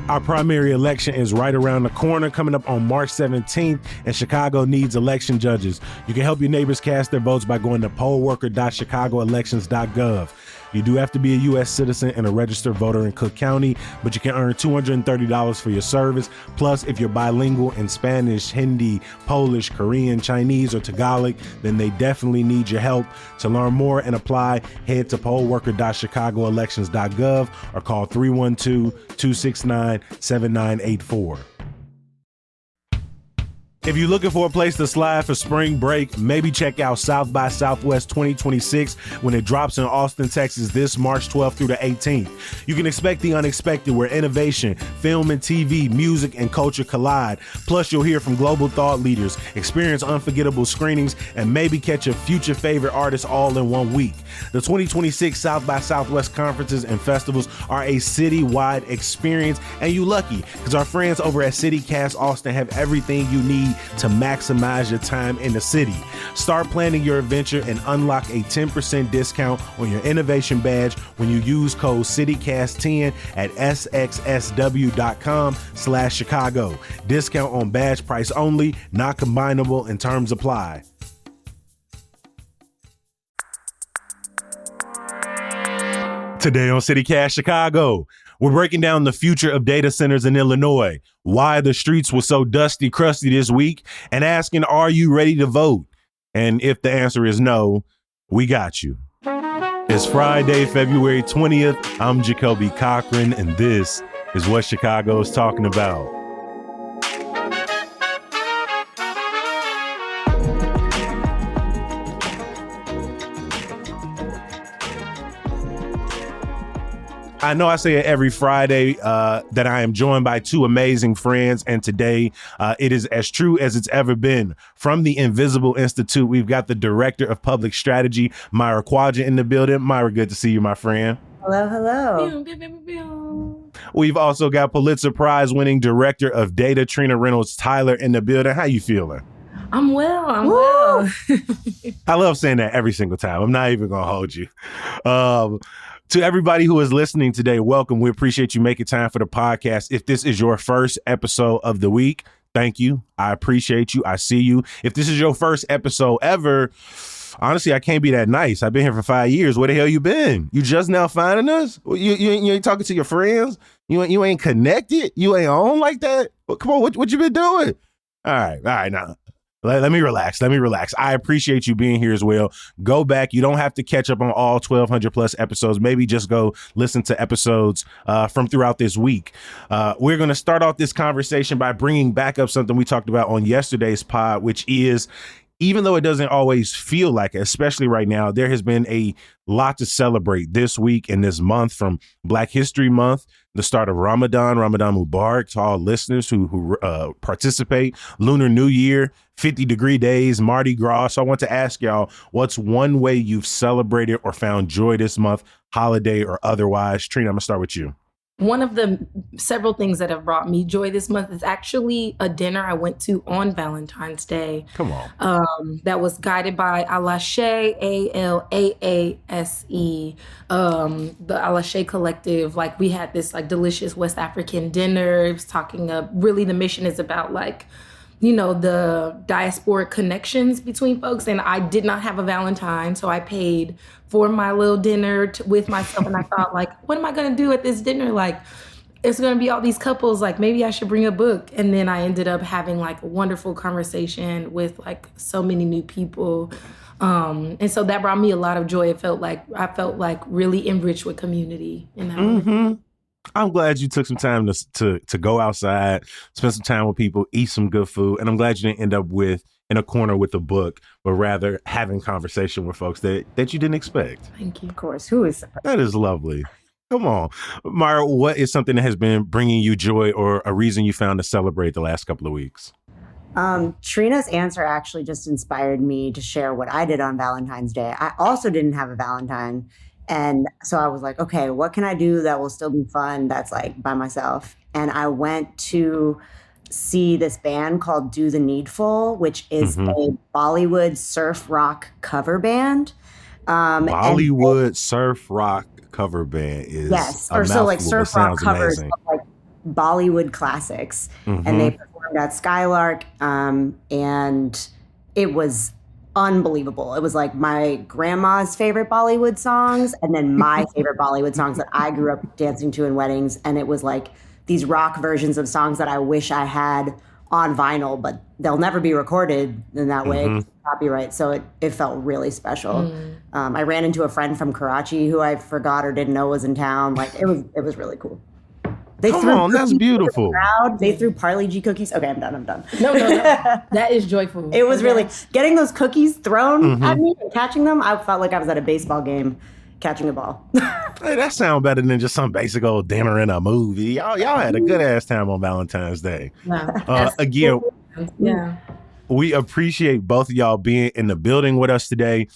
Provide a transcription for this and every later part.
Our primary election is right around the corner, coming up on March 17th, and Chicago needs election judges. You can help your neighbors cast their votes by going to pollworker.chicagoelections.gov. You do have to be a U.S. citizen and a registered voter in Cook County, but you can earn $230 for your service. Plus, if you're bilingual in Spanish, Hindi, Polish, Korean, Chinese, or Tagalog, then they definitely need your help. To learn more and apply, head to pollworker.chicagoelections.gov or call 312-269-7984. If you're looking for a place to slide for spring break, maybe check out South by Southwest 2026 when it drops in Austin, Texas this March 12th through the 18th. You can expect the unexpected where innovation, film and TV, music, and culture collide. Plus, you'll hear from global thought leaders, experience unforgettable screenings, and maybe catch a future favorite artist all in one week. The 2026 South by Southwest conferences and festivals are a city-wide experience, and you lucky because our friends over at CityCast Austin have everything you need to maximize your time in the city. Start planning your adventure and unlock a 10% discount on your innovation badge when you use code CityCast10 at sxsw.com/Chicago. Discount on badge price only, not combinable, and terms apply. Today on CityCast Chicago, we're breaking down the future of data centers in Illinois, why the streets were so dusty, crusty this week, and asking, are you ready to vote? And if the answer is no, we got you. It's Friday, February 20th. I'm Jacoby Cochran, and this is what Chicago is talking about. I know I say it every Friday that I am joined by two amazing friends, and today it is as true as it's ever been. From the Invisible Institute, we've got the Director of Public Strategy, Myra Quadra, in the building. Myra, good to see you, my friend. Hello, hello. We've also got Pulitzer Prize-winning Director of Data, Trina Reynolds-Tyler, in the building. How you feeling? I'm well. I'm well. I love saying that every single time. I'm not even going to hold you. To everybody who is listening today, welcome. We appreciate you making time for the podcast. If this is your first episode of the week, thank you. I appreciate you. I see you. If this is your first episode ever, honestly, I can't be that nice. I've been here for 5 years. Where the hell you been? You just now finding us? You ain't talking to your friends? You ain't connected? You ain't on like that? Well, come on, what you been doing? All right, now. Let me relax. I appreciate you being here as well. Go back. You don't have to catch up on all 1,200 plus episodes. Maybe just go listen to episodes from throughout this week. We're going to start off this conversation by bringing back up something we talked about on yesterday's pod, which is, even though it doesn't always feel like it, especially right now, there has been a lot to celebrate this week and this month, from Black History Month, the start of Ramadan Mubarak to all listeners who participate, Lunar New Year, 50-degree days, Mardi Gras. So I want to ask y'all, what's one way you've celebrated or found joy this month, holiday or otherwise? Trina, I'm going to start with you. One of the several things that have brought me joy this month is actually a dinner I went to on Valentine's Day. Come on. That was guided by Alashe, Alaase, the Alashe Collective. Like, we had this like delicious West African dinner. It was talking really the mission is about like, the diasporic connections between folks. And I did not have a Valentine, so I paid for my little dinner with myself. And I thought, like, what am I going to do at this dinner? Like, it's going to be all these couples. Like, maybe I should bring a book. And then I ended up having like a wonderful conversation with like so many new people. And so that brought me a lot of joy. I felt like really enriched with community in that moment. I'm glad you took some time to go outside, spend some time with people, eat some good food. And I'm glad you didn't end up in a corner with a book, but rather having conversation with folks that you didn't expect. Thank you. Of course. Who is surprised? That is lovely. Come on. Myra, what is something that has been bringing you joy or a reason you found to celebrate the last couple of weeks? Trina's answer actually just inspired me to share what I did on Valentine's Day. I also didn't have a Valentine. And so I was like, okay, what can I do that will still be fun that's like by myself? And I went to see this band called Do the Needful, which is a Bollywood surf rock cover band. Bollywood surf rock cover band is yes, or so like surf rock covers of like Bollywood classics, and they performed at Skylark, and it was unbelievable. It was like my grandma's favorite Bollywood songs, and then my favorite Bollywood songs that I grew up dancing to in weddings, and it was like these rock versions of songs that I wish I had on vinyl, but they'll never be recorded in that way, copyright. So it felt really special. I ran into a friend from Karachi who I forgot or didn't know was in town. Like it was really cool. Come on, that's beautiful. They threw Parley G cookies. Okay, I'm done. No. That is joyful. It was really getting those cookies thrown at me and catching them. I felt like I was at a baseball game catching a ball. Hey, that sounds better than just some basic old dinner in a movie. Y'all had a good ass time on Valentine's Day. Again, we appreciate both of y'all being in the building with us today.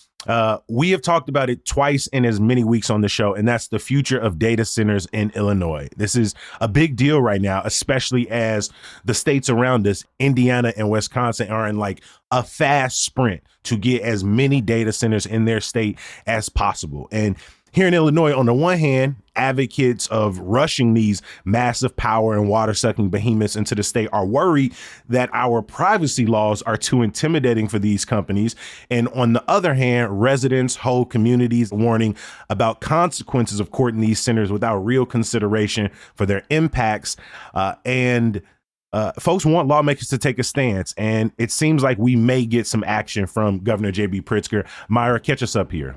We have talked about it twice in as many weeks on the show, and that's the future of data centers in Illinois. This is a big deal right now, especially as the states around us, Indiana and Wisconsin, are in like a fast sprint to get as many data centers in their state as possible. And here in Illinois, on the one hand, advocates of rushing these massive power and water sucking behemoths into the state are worried that our privacy laws are too intimidating for these companies. And on the other hand, residents, whole communities warning about consequences of courting these centers without real consideration for their impacts. Folks want lawmakers to take a stance, and it seems like we may get some action from Governor J.B. Pritzker. Myra, catch us up here.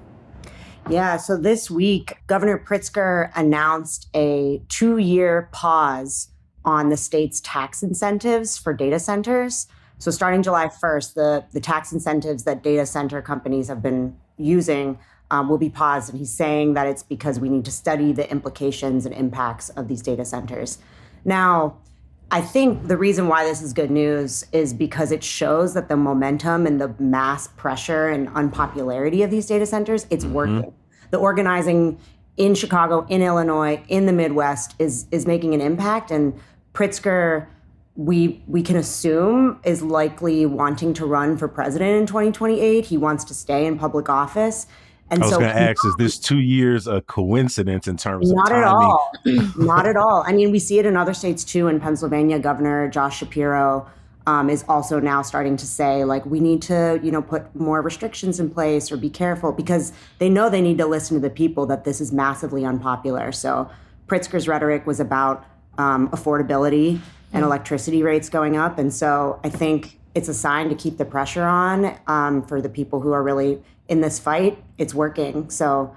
Yeah, so this week, Governor Pritzker announced a 2-year pause on the state's tax incentives for data centers. So starting July 1st, the tax incentives that data center companies have been using will be paused. And he's saying that it's because we need to study the implications and impacts of these data centers. Now, I think the reason why this is good news is because it shows that the momentum and the mass pressure and unpopularity of these data centers, it's working. The organizing in Chicago, in Illinois, in the Midwest is making an impact. And Pritzker, we can assume, is likely wanting to run for president in 2028. He wants to stay in public office. And I was going to ask, is this 2 years a coincidence in terms of timing? Not at all. Not at all. I mean, we see it in other states too. In Pennsylvania, Governor Josh Shapiro is also now starting to say, like, we need to, put more restrictions in place or be careful, because they know they need to listen to the people, that this is massively unpopular. So Pritzker's rhetoric was about affordability and electricity rates going up. And so I think it's a sign to keep the pressure on for the people who are really in this fight. It's working. So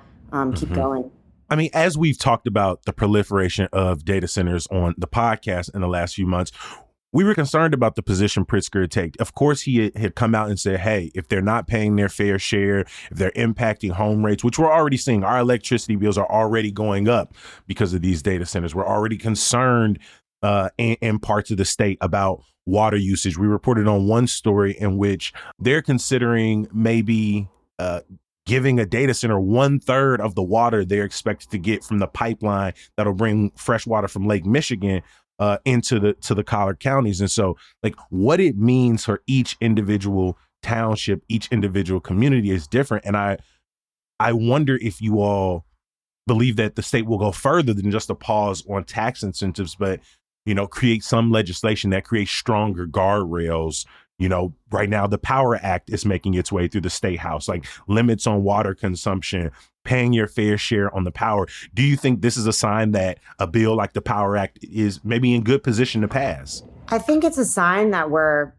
keep going. I mean, as we've talked about the proliferation of data centers on the podcast in the last few months, we were concerned about the position Pritzker had taken. Of course, he had come out and said, hey, if they're not paying their fair share, if they're impacting home rates, which we're already seeing, our electricity bills are already going up because of these data centers. We're already concerned in parts of the state about water usage. We reported on one story in which they're considering maybe giving a data center 1/3 of the water they're expected to get from the pipeline that'll bring fresh water from Lake Michigan into the Collard counties. And so, like, what it means for each individual township, each individual community is different. And I wonder if you all believe that the state will go further than just a pause on tax incentives, but, create some legislation that creates stronger guardrails. Right now, the Power Act is making its way through the state house, like limits on water consumption, paying your fair share on the power. Do you think this is a sign that a bill like the Power Act is maybe in good position to pass? I think it's a sign that we're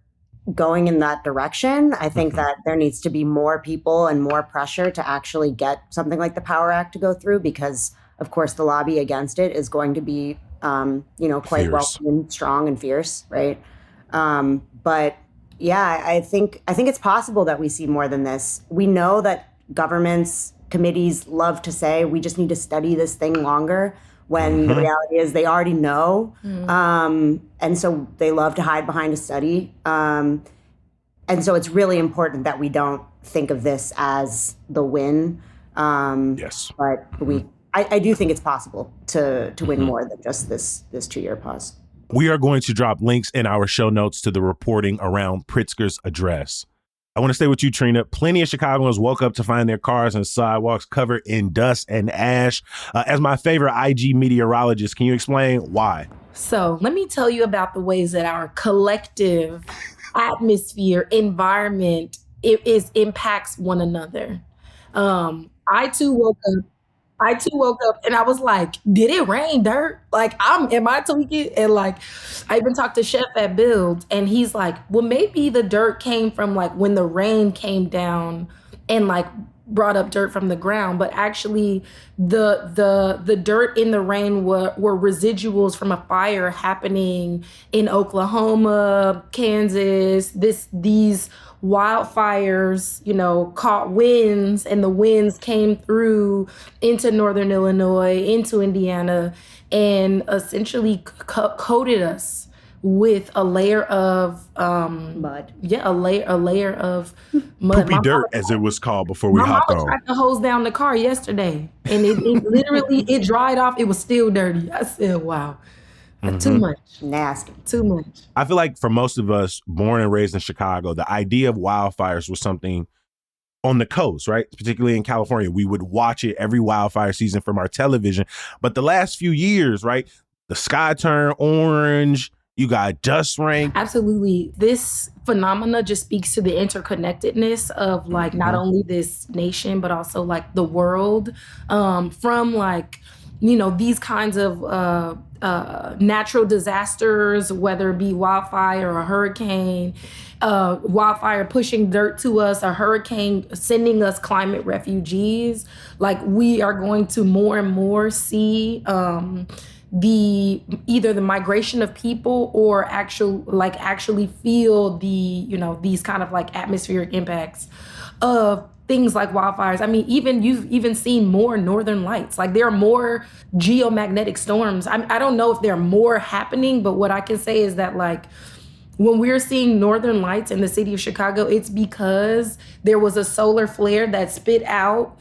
going in that direction. I think that there needs to be more people and more pressure to actually get something like the Power Act to go through, because, of course, the lobby against it is going to be, quite wealthy and strong and fierce, right? But yeah, I think it's possible that we see more than this. We know that governments, committees love to say, we just need to study this thing longer, when the reality is they already know. And so they love to hide behind a study. And so it's really important that we don't think of this as the win. Yes. But I do think it's possible to win more than just this 2-year pause. We are going to drop links in our show notes to the reporting around Pritzker's address. I want to stay with you, Trina. Plenty of Chicagoans woke up to find their cars and sidewalks covered in dust and ash. As my favorite IG meteorologist, can you explain why? So let me tell you about the ways that our collective atmosphere, environment, impacts one another. I too woke up. I too woke up and I was like, did it rain dirt? Like, am I tweaking? And like, I even talked to Chef at Build and he's like, well, maybe the dirt came from like when the rain came down and like brought up dirt from the ground, but actually the dirt in the rain were residuals from a fire happening in Oklahoma, Kansas. These wildfires, caught winds, and the winds came through into northern Illinois, into Indiana, and essentially coated us with a layer of Mud. Yeah, a layer of mud. Poopy dirt, as it was called before we My hopped mama on. tried to hose down the car yesterday, and it literally it dried off. It was still dirty. I said, "Wow, too much, Nasty. too much." I feel like for most of us born and raised in Chicago, the idea of wildfires was something on the coast, right? Particularly in California. We would watch it every wildfire season from our television. But the last few years, right, the sky turned orange. You got dust rain. Absolutely. This phenomena just speaks to the interconnectedness of like not only this nation, but also like the world, from like, these kinds of natural disasters, whether it be wildfire or a hurricane, wildfire pushing dirt to us, a hurricane sending us climate refugees. Like we are going to more and more see either the migration of people or actually feel these kind of like atmospheric impacts of things like wildfires. I mean, you've even seen more northern lights. Like there are more geomagnetic storms. I don't know if there are more happening, but what I can say is that like when we're seeing northern lights in the city of Chicago, it's because there was a solar flare that spit out,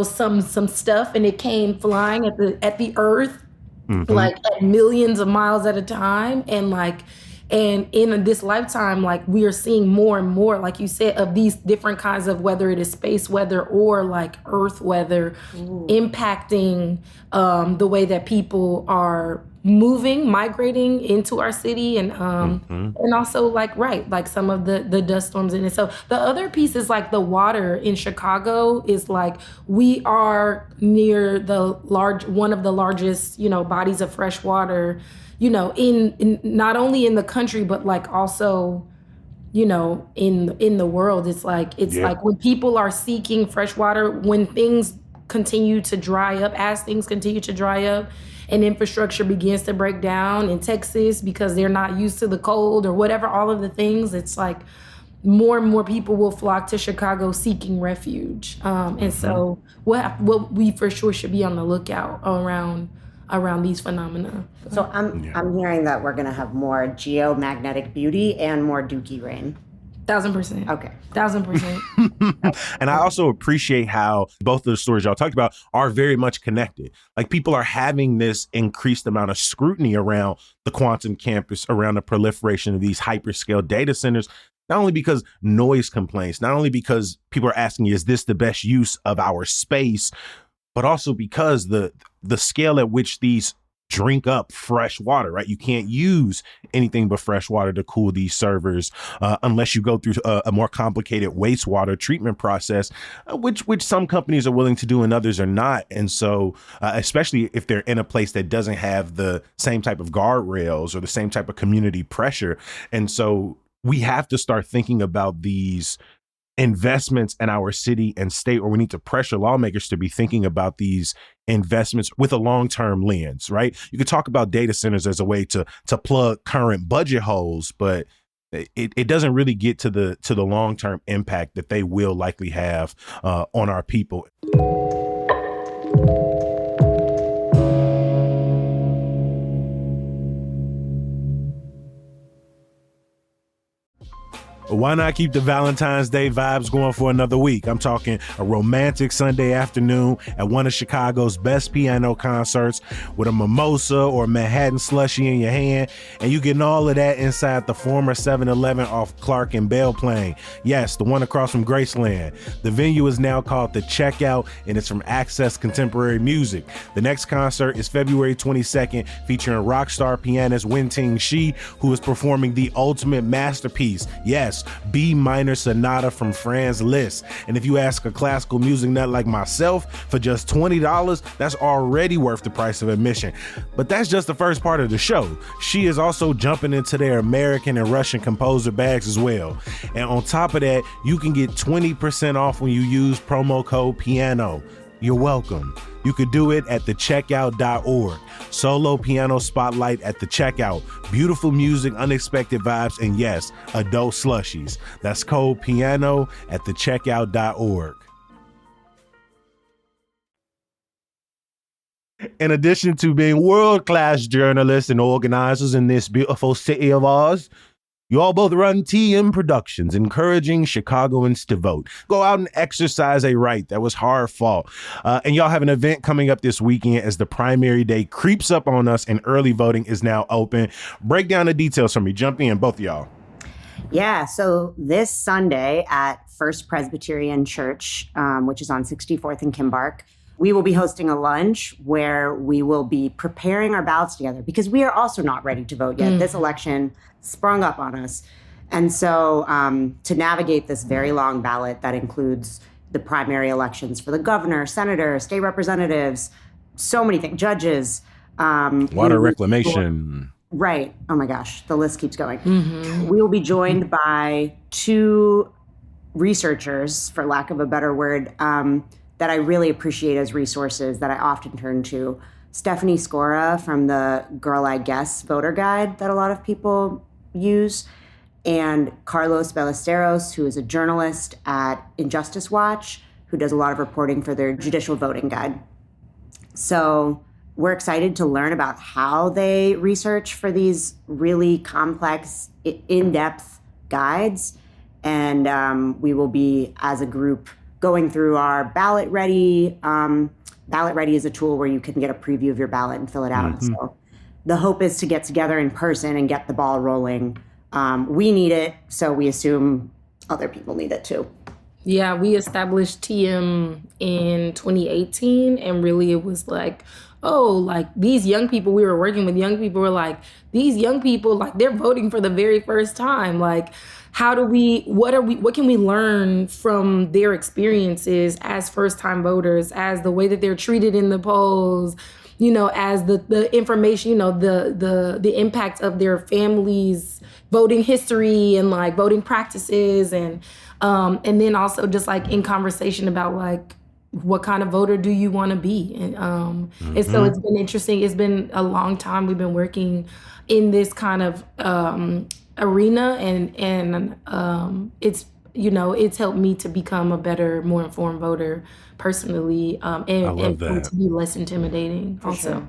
some stuff, and it came flying at the earth, like at millions of miles at a time. And in this lifetime, like we are seeing more and more, like you said, of these different kinds of, whether it is space weather or like earth weather, impacting the way that people are migrating into our city, and also like some of the dust storms in it. So the other piece is like the water in Chicago is like we are near one of the largest bodies of fresh water in not only in the country but like also in the world. It's like like when people are seeking fresh water, when things continue to dry up, as things continue to dry up and infrastructure begins to break down in Texas because they're not used to the cold or whatever, all of the things, it's like more and more people will flock to Chicago seeking refuge. And so what we for sure should be on the lookout around these phenomena. So I'm hearing that we're going to have more geomagnetic beauty and more dookie rain. 1,000%. Okay. 1,000%. And I also appreciate how both of the stories y'all talked about are very much connected. Like people are having this increased amount of scrutiny around the quantum campus, around the proliferation of these hyperscale data centers, not only because noise complaints, not only because people are asking, is this the best use of our space, but also because the scale at which these drink up fresh water, right? You can't use anything but fresh water to cool these servers unless you go through a more complicated wastewater treatment process, which some companies are willing to do and others are not. And so especially if they're in a place that doesn't have the same type of guardrails or the same type of community pressure. And so we have to start thinking about these investments in our city and state, or we need to pressure lawmakers to be thinking about these investments with a long-term lens, right? You could talk about data centers as a way to plug current budget holes, but it doesn't really get to the long-term impact that they will likely have on our people. Why not keep the Valentine's Day vibes going for another week? I'm talking a romantic Sunday afternoon at one of Chicago's best piano concerts with a mimosa or Manhattan slushie in your hand, and you getting all of that inside the former 7-Eleven off Clark and Belle Plaine. Yes, the one across from Graceland. The venue is now called The Checkout, and it's from Access Contemporary Music. The next concert is February 22nd, featuring rock star pianist Wen-Ting Shi, who is performing the ultimate masterpiece. Yes, B minor sonata from Franz Liszt. And if you ask a classical music nut like myself, for just $20, that's already worth the price of admission. But that's just the first part of the show. She is also jumping into their American and Russian composer bags as well. And on top of that, you can get 20% off when you use promo code PIANO. You're welcome. You could do it at thecheckout.org. Solo piano spotlight at the checkout. Beautiful music, unexpected vibes, and yes, adult slushies. That's code PIANO at thecheckout.org. In addition to being world-class journalists and organizers in this beautiful city of ours, you all both run TM Productions, encouraging Chicagoans to vote. Go out and exercise a right that was hard fought. And y'all have an event coming up this weekend as the primary day creeps up on us and early voting is now open. Break down the details for me. Jump in, both of y'all. Yeah, so this Sunday at First Presbyterian Church, which is on 64th and Kimbark, we will be hosting a lunch where we will be preparing our ballots together because we are also not ready to vote yet. This election sprung up on us. And so to navigate this very long ballot that includes the primary elections for the governor, senator, state representatives, so many things, judges. Water reclamation. Right. Oh my gosh, the list keeps going. We will be joined by two researchers, for lack of a better word, that I really appreciate as resources that I often turn to. Stephanie Scora from the Girl I Guess voter guide that a lot of people use, and Carlos Ballesteros, who is a journalist at Injustice Watch, who does a lot of reporting for their judicial voting guide. So we're excited to learn about how they research for these really complex, in-depth guides. And we will be, as a group, going through our Ballot Ready. Ballot Ready is a tool where you can get a preview of your ballot and fill it out. So the hope is to get together in person and get the ball rolling. We need it, so we assume other people need it too. Yeah, we established TM in 2018, and really it was like, oh, like these young people, we were working with young people, were like, these young people, like they're voting for the very first time. Like, what can we learn from their experiences as first-time voters, as the way that they're treated in the polls, you know, as the information, you know, the impact of their families' voting history and like voting practices, and then also just like in conversation about like what kind of voter do you want to be, and so it's been interesting. It's been a long time we've been working in this kind of arena, and it's, you know, it's helped me to become a better, more informed voter personally, and to be less intimidating. For also, sure.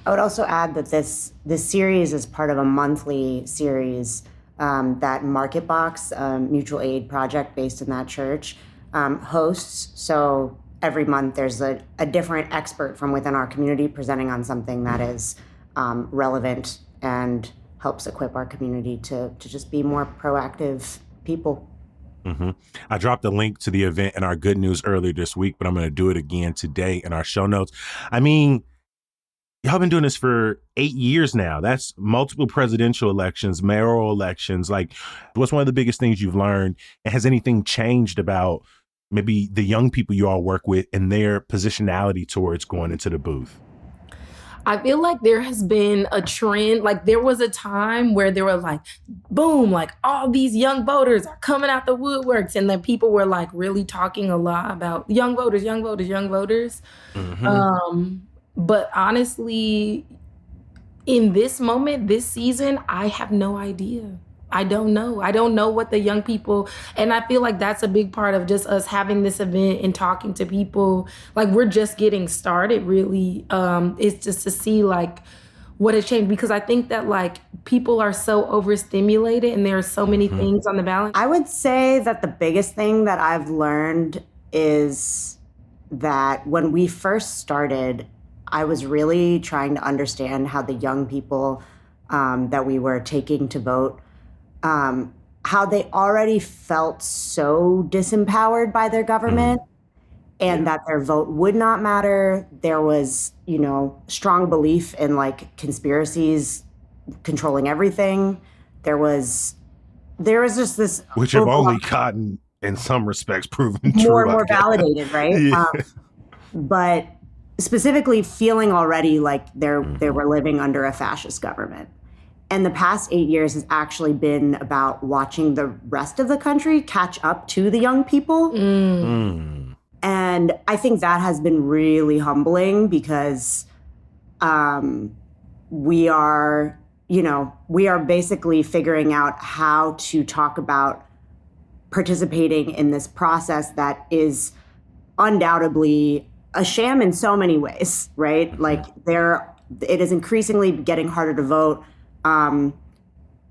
I would also add that this series is part of a monthly series that MarketBox, mutual aid project based in that church, hosts. So every month there's a different expert from within our community presenting on something that is relevant and helps equip our community to just be more proactive people. I dropped a link to the event in our good news earlier this week, but I'm going to do it again today in our show notes. I mean, y'all been doing this for 8 years now. That's multiple presidential elections, mayoral elections. Like, what's one of the biggest things you've learned? And has anything changed about maybe the young people you all work with and their positionality towards going into the booth? I feel like there has been a trend. Like there was a time where there were like, boom, like all these young voters are coming out the woodworks. And then people were like really talking a lot about young voters, young voters, young voters. But honestly, in this moment, this season, I have no idea. I don't know. I don't know what the young people, and I feel like that's a big part of just us having this event and talking to people. Like we're just getting started, really. It's just to see like what has changed, because I think that like people are so overstimulated and there are so many things on the ballot? I would say that the biggest thing that I've learned is that when we first started, I was really trying to understand how the young people that we were taking to vote, how they already felt so disempowered by their government and that their vote would not matter. There was, strong belief in like conspiracies controlling everything. There was just this which have only gotten, in some respects, proven more true. and more validated, right? Yeah. But specifically feeling already like they were living under a fascist government. And the past 8 years has actually been about watching the rest of the country catch up to the young people. And I think that has been really humbling because we are basically figuring out how to talk about participating in this process that is undoubtedly a sham in so many ways, right? Like it is increasingly getting harder to vote.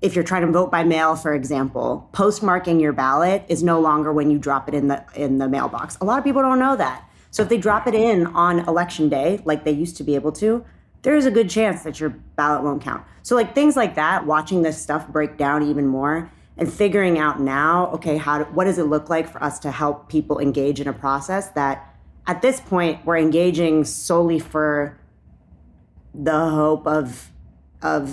If you're trying to vote by mail, for example, postmarking your ballot is no longer when you drop it in the mailbox. A lot of people don't know that. So if they drop it in on election day, like they used to be able to, there is a good chance that your ballot won't count. So like things like that, watching this stuff break down even more and figuring out now, okay, what does it look like for us to help people engage in a process that at this point we're engaging solely for the hope of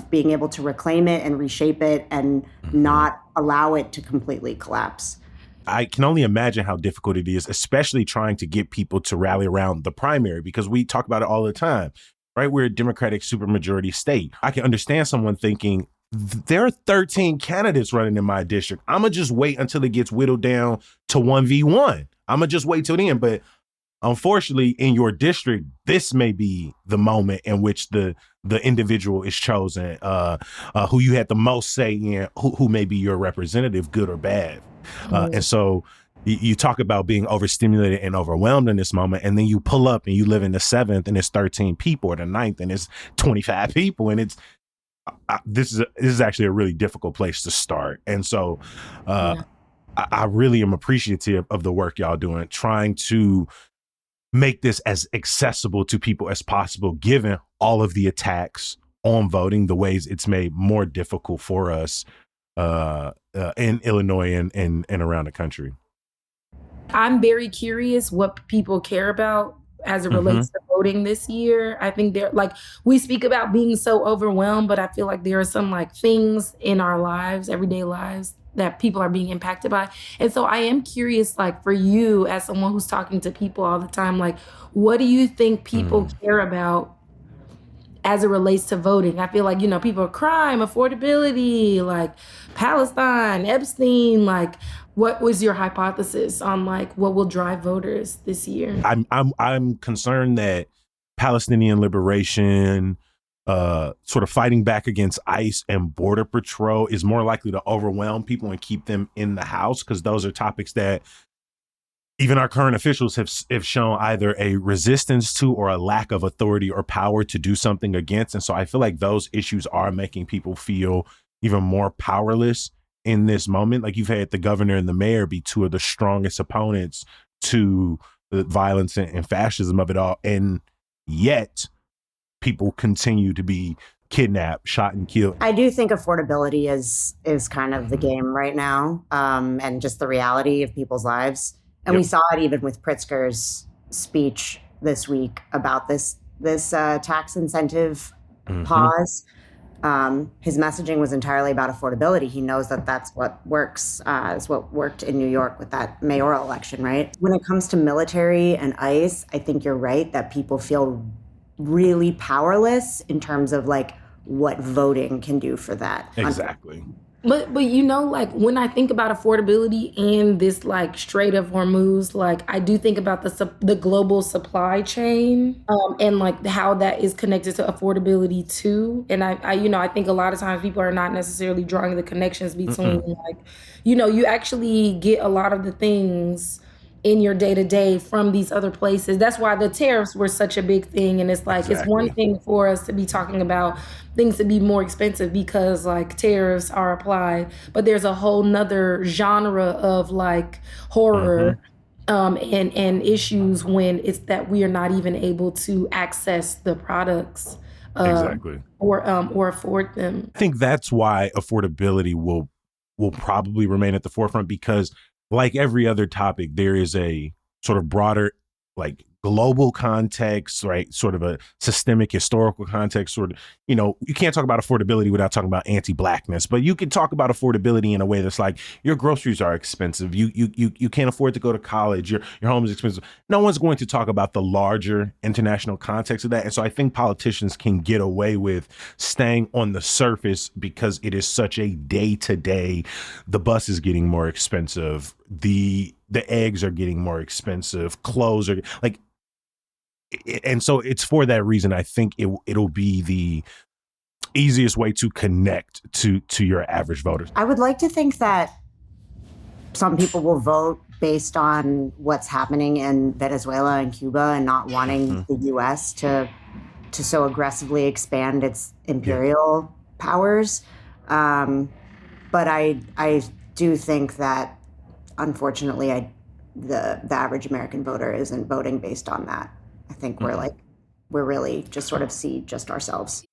being able to reclaim it and reshape it and not allow it to completely collapse. I can only imagine how difficult it is, especially trying to get people to rally around the primary, because we talk about it all the time, right? We're a Democratic supermajority state. I can understand someone thinking, there are 13 candidates running in my district. I'm going to just wait until it gets whittled down to 1v1. I'm going to just wait till then. But unfortunately, in your district, this may be the moment in which the individual is chosen, who you had the most say in, who may be your representative, good or bad. And so you talk about being overstimulated and overwhelmed in this moment, and then you pull up and you live in the 7th and it's 13 people, or the 9th and it's 25 people, and it's this is actually a really difficult place to start. And so I really am appreciative of the work y'all doing, trying to make this as accessible to people as possible, given all of the attacks on voting, the ways it's made more difficult for us in Illinois and around the country. I'm very curious what people care about as it relates to voting this year. I think we speak about being so overwhelmed, but I feel like there are some like things in our lives, everyday lives, that people are being impacted by. And so I am curious, like for you as someone who's talking to people all the time, like what do you think people care about as it relates to voting? I feel like, people are crime, affordability, like Palestine, Epstein, like what was your hypothesis on like what will drive voters this year? I'm concerned that Palestinian liberation, sort of fighting back against ICE and Border Patrol is more likely to overwhelm people and keep them in the house, because those are topics that even our current officials have shown either a resistance to or a lack of authority or power to do something against. And so I feel like those issues are making people feel even more powerless in this moment. Like you've had the governor and the mayor be two of the strongest opponents to the violence and fascism of it all. And yet people continue to be kidnapped, shot and killed. I do think affordability is kind of the game right now, and just the reality of people's lives. And we saw it even with Pritzker's speech this week about this tax incentive pause. His messaging was entirely about affordability. He knows that that's what works. It's what worked in New York with that mayoral election, right? When it comes to military and ICE, I think you're right that people feel really powerless in terms of like what voting can do for that. Exactly. But like when I think about affordability and this like Strait of Hormuz, like I do think about the global supply chain and like how that is connected to affordability too. And I think a lot of times people are not necessarily drawing the connections between like, you actually get a lot of the things in your day to day from these other places. That's why the tariffs were such a big thing. And it's like, it's one thing for us to be talking about things to be more expensive because like tariffs are applied, but there's a whole nother genre of like horror and issues when it's that we are not even able to access the products or afford them. I think that's why affordability will probably remain at the forefront, because like every other topic, there is a sort of broader, like global context, right? Sort of a systemic historical context, sort of, you know, you can't talk about affordability without talking about anti-blackness, but you can talk about affordability in a way that's like your groceries are expensive. You can't afford to go to college. Your home is expensive. No one's going to talk about the larger international context of that. And so I think politicians can get away with staying on the surface because it is such a day-to-day, the bus is getting more expensive. The eggs are getting more expensive. Clothes are like, and so it's for that reason, I think it'll be the easiest way to connect to your average voters. I would like to think that some people will vote based on what's happening in Venezuela and Cuba and not wanting the U.S. to so aggressively expand its imperial powers. But I do think that, unfortunately, the average American voter isn't voting based on that. I think we're really just sort of see just ourselves.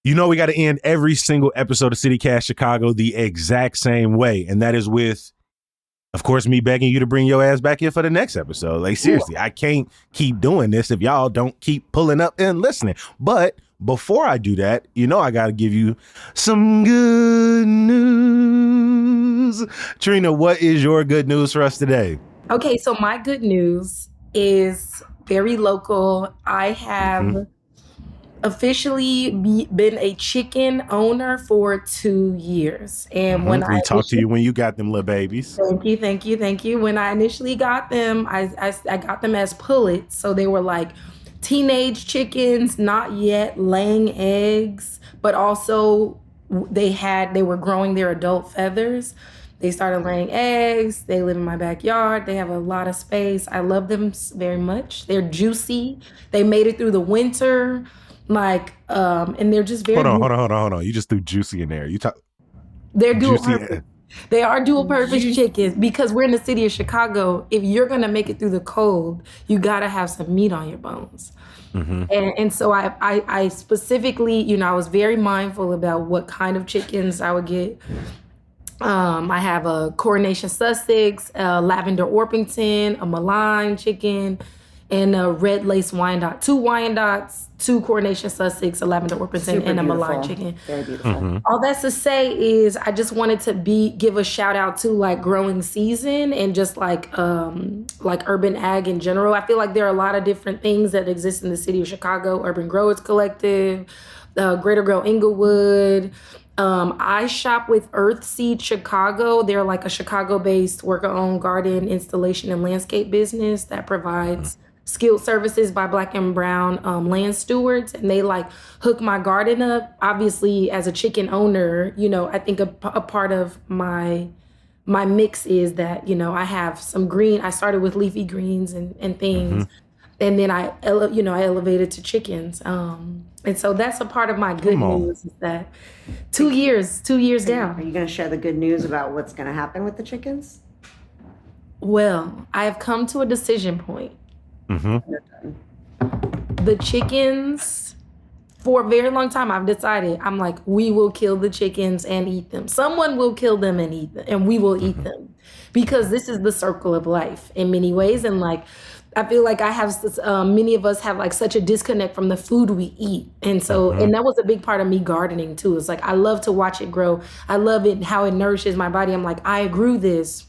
You know, we got to end every single episode of CityCast Chicago the exact same way. And that is with, of course, me begging you to bring your ass back in for the next episode. Like, seriously, I can't keep doing this if y'all don't keep pulling up and listening. But before I do that, you know, I got to give you some good news. Trina, what is your good news for us today? Okay, so my good news is very local. I have officially been a chicken owner for 2 years. And when we talked to you when you got them little babies. Thank you. When I initially got them, I got them as pullets. So they were like teenage chickens, not yet laying eggs, but also they were growing their adult feathers. They started laying eggs. They live in my backyard. They have a lot of space. I love them very much. They're juicy. They made it through the winter. Like, and they're just very. Hold on. You just threw juicy in there. They're dual purpose. They are dual purpose chickens because we're in the city of Chicago. If you're gonna make it through the cold, you gotta have some meat on your bones. And so I specifically, you know, I was very mindful about what kind of chickens I would get. I have a Coronation Sussex, a Lavender Orpington, a Milan chicken, and a Red Lace Wyandotte. 2 Wyandottes, 2 Coronation Sussex, a Lavender Orpington, and a Milan chicken. Very beautiful. All that's to say is I just wanted to give a shout out to like growing season and just like urban ag in general. I feel like there are a lot of different things that exist in the city of Chicago. Urban Growers Collective, Greater Grow Inglewood. I shop with Earthseed Chicago. They're like a Chicago-based worker-owned garden installation and landscape business that provides skilled services by Black and brown land stewards. And they like hook my garden up. Obviously, as a chicken owner, you know, I think a part of my mix is that, you know, I have some green. I started with leafy greens and things. And then I elevated to chickens. And so that's a part of my good news is that 2 years down. Are you going to share the good news about what's going to happen with the chickens? Well, I have come to a decision point. The chickens, for a very long time, I've decided, I'm like, we will kill the chickens and eat them. Someone will kill them and eat them, and we will eat them. Because this is the circle of life in many ways. And like, I feel like I have many of us have like such a disconnect from the food we eat. And so, and that was a big part of me gardening too. It's like, I love to watch it grow. I love it, how it nourishes my body. I'm like, I grew this.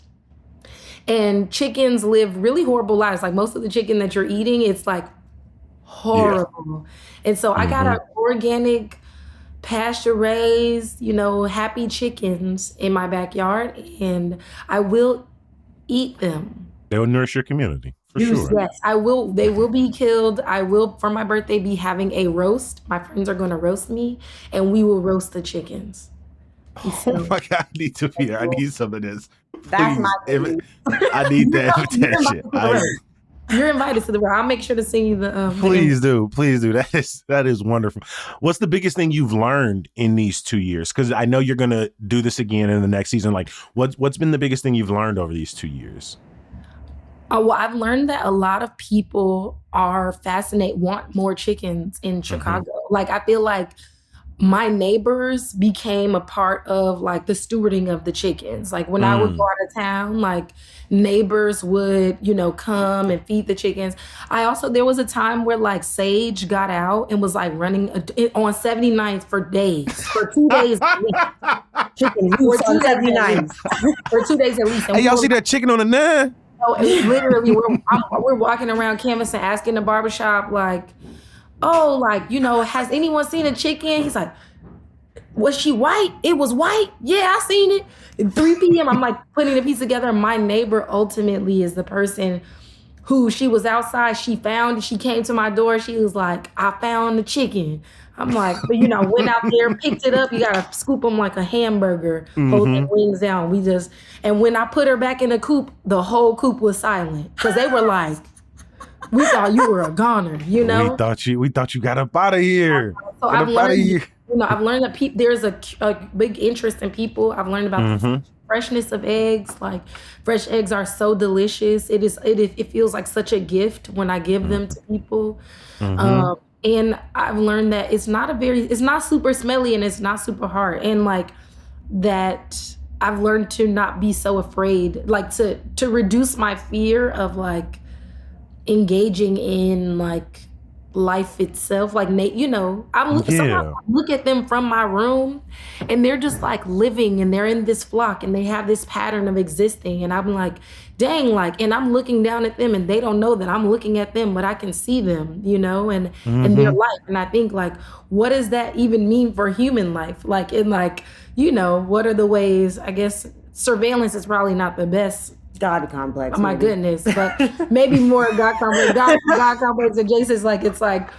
And chickens live really horrible lives. Like most of the chicken that you're eating, it's like horrible. Yeah. And so I got an organic, pasture raised, you know, happy chickens in my backyard, and I will eat them. They will nourish your community. For sure. Yes, I will. They will be killed. I will, for my birthday, be having a roast. My friends are going to roast me, and we will roast the chickens. Oh my God, I need to be there. I need some of this. That's my Please. I need the invitation. You're invited to the room. I'll make sure to send you the. Please do. That is wonderful. What's the biggest thing you've learned in these 2 years? Because I know you're gonna do this again in the next season. Like, what's been the biggest thing you've learned over these 2 years? Well, I've learned that a lot of people want more chickens in Chicago. Like, I feel like my neighbors became a part of like the stewarding of the chickens. Like when I would go out of town, like neighbors would, come and feed the chickens. There was a time where like Sage got out and was like running on 79th for days, for 2 days at least. Chicken loose on 79. For 2 days at least. And Hey, y'all see that chicken on the 9? So literally, we're walking around canvassing, asking the barbershop, like, oh, like, has anyone seen a chicken? He's like, was she white? It was white. Yeah, I seen it. At 3 p.m., I'm like putting the piece together. My neighbor ultimately is the person who she was outside. She came to my door. She was like, I found the chicken. I'm like, but went out there, picked it up. You got to scoop them like a hamburger, hold the wings down. And when I put her back in the coop, the whole coop was silent because they were like, we thought you were a goner, We thought you got up out of here. So I've learned that there's a big interest in people. I've learned about the freshness of eggs. Like fresh eggs are so delicious. It feels like such a gift when I give them to people. And I've learned that it's not super smelly and it's not super hard. And like that I've learned to not be so afraid, like to reduce my fear of like engaging in like life itself. Like, sometimes I look at them from my room and they're just like living and they're in this flock and they have this pattern of existing. And I'm like, dang, like, and I'm looking down at them and they don't know that I'm looking at them, but I can see them, and their life. And I think like, what does that even mean for human life? Like, and like, what are the ways, I guess surveillance is probably not the best God complex. Oh my goodness, but maybe more God complex. God complex adjacent. Like it's like,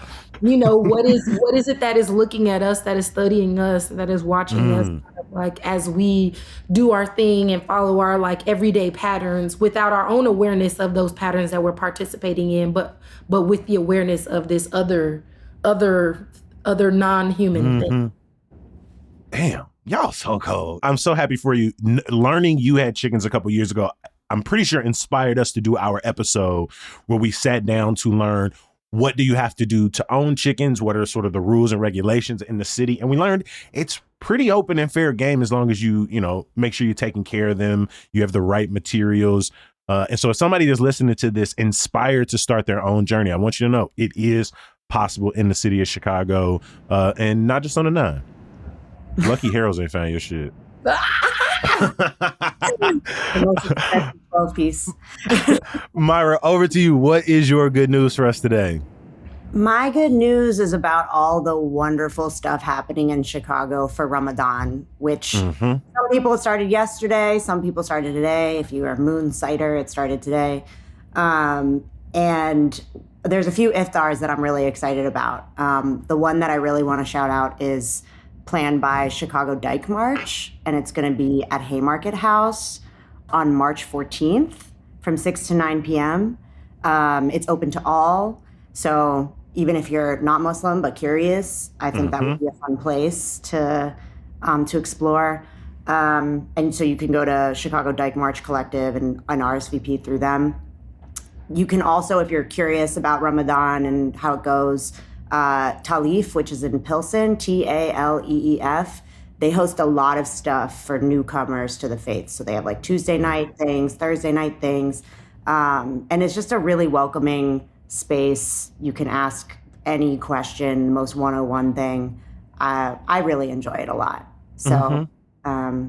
what is it that is looking at us, that is studying us, that is watching us, like as we do our thing and follow our like everyday patterns without our own awareness of those patterns that we're participating in, but with the awareness of this other non-human thing. Damn, y'all so cold. I'm so happy for you. Learning you had chickens a couple years ago, I'm pretty sure inspired us to do our episode where we sat down to learn what do you have to do to own chickens? What are sort of the rules and regulations in the city? And we learned it's pretty open and fair game as long as you make sure you're taking care of them. You have the right materials. And so if somebody that's listening to this inspired to start their own journey, I want you to know it is possible in the city of Chicago and not just on the 9. Lucky Harold's ain't found your shit. The most expensive 12 piece. Myra, over to you. What is your good news for us today? My good news is about all the wonderful stuff happening in Chicago for Ramadan, which some people started yesterday, some people started today. If you are a moon sighter, it started today. And there's a few iftars that I'm really excited about. The one that I really want to shout out is planned by Chicago Dyke March, and it's going to be at Haymarket House on March 14th from 6 to 9 p.m. It's open to all, so even if you're not Muslim but curious, I think that would be a fun place to explore. And so you can go to Chicago Dyke March Collective and RSVP through them. You can also, if you're curious about Ramadan and how it goes, Talif, which is in Pilsen, Taleef, they host a lot of stuff for newcomers to the faith. So they have like Tuesday night things, Thursday night things. And it's just a really welcoming space. You can ask any question, most 101 thing. I really enjoy it a lot. So,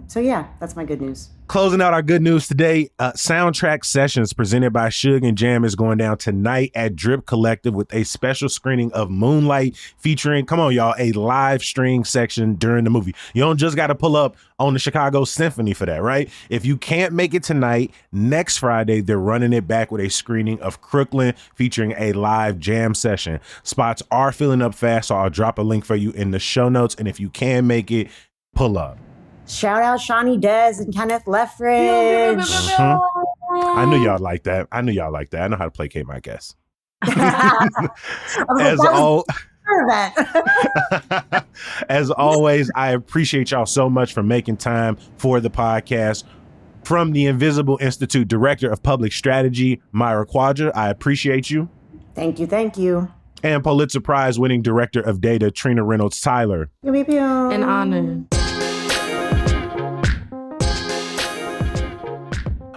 so yeah, that's my good news. Closing out our good news today, Soundtrack Sessions presented by Suge and Jam is going down tonight at Drip Collective with a special screening of Moonlight featuring, come on y'all, a live string section during the movie. You don't just got to pull up on the Chicago Symphony for that, right? If you can't make it tonight, next Friday, they're running it back with a screening of Crooklyn featuring a live jam session. Spots are filling up fast, so I'll drop a link for you in the show notes. And if you can make it, pull up. Shout out Shawnee Dez and Kenneth Leffridge. I knew y'all like that. I know how to placate my guests. As always, I appreciate y'all so much for making time for the podcast. From the Invisible Institute Director of Public Strategy, Myra Quadra, I appreciate you. Thank you. And Pulitzer Prize winning Director of Data, Trina Reynolds Tyler. An honor.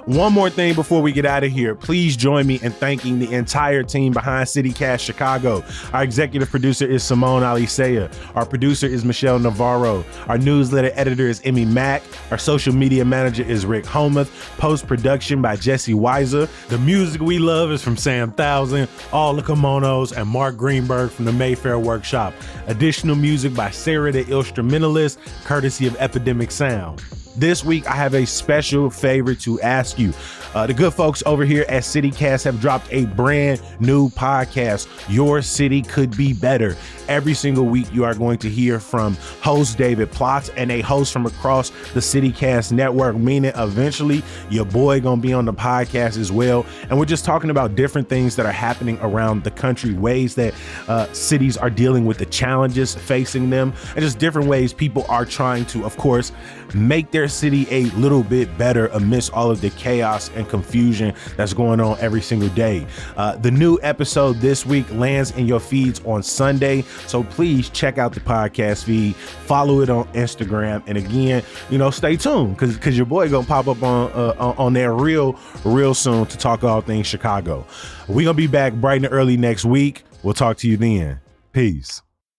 One more thing before we get out of here. Please join me in thanking the entire team behind CityCast Chicago. Our executive producer is Simone Alisea. Our producer is Michelle Navarro. Our newsletter editor is Emmy Mack. Our social media manager is Rick Homuth. Post-production by Jesse Weiser. The music we love is from Sam Thousand, All the Kimonos, and Mark Greenberg from the Mayfair Workshop. Additional music by Sarah the Instrumentalist, courtesy of Epidemic Sound. This week, I have a special favor to ask you. The good folks over here at CityCast have dropped a brand new podcast, Your City Could Be Better. Every single week, you are going to hear from host David Plotz and a host from across the CityCast network, meaning eventually your boy gonna be on the podcast as well. And we're just talking about different things that are happening around the country, ways that cities are dealing with the challenges facing them, and just different ways people are trying to, of course, make their city a little bit better amidst all of the chaos and confusion that's going on every single day. The new episode this week lands in your feeds on Sunday, so please check out the podcast feed, follow it on Instagram, and again, stay tuned because your boy gonna pop up on there real soon to talk all things Chicago. We're gonna be back bright and early next week. We'll talk to you then. Peace.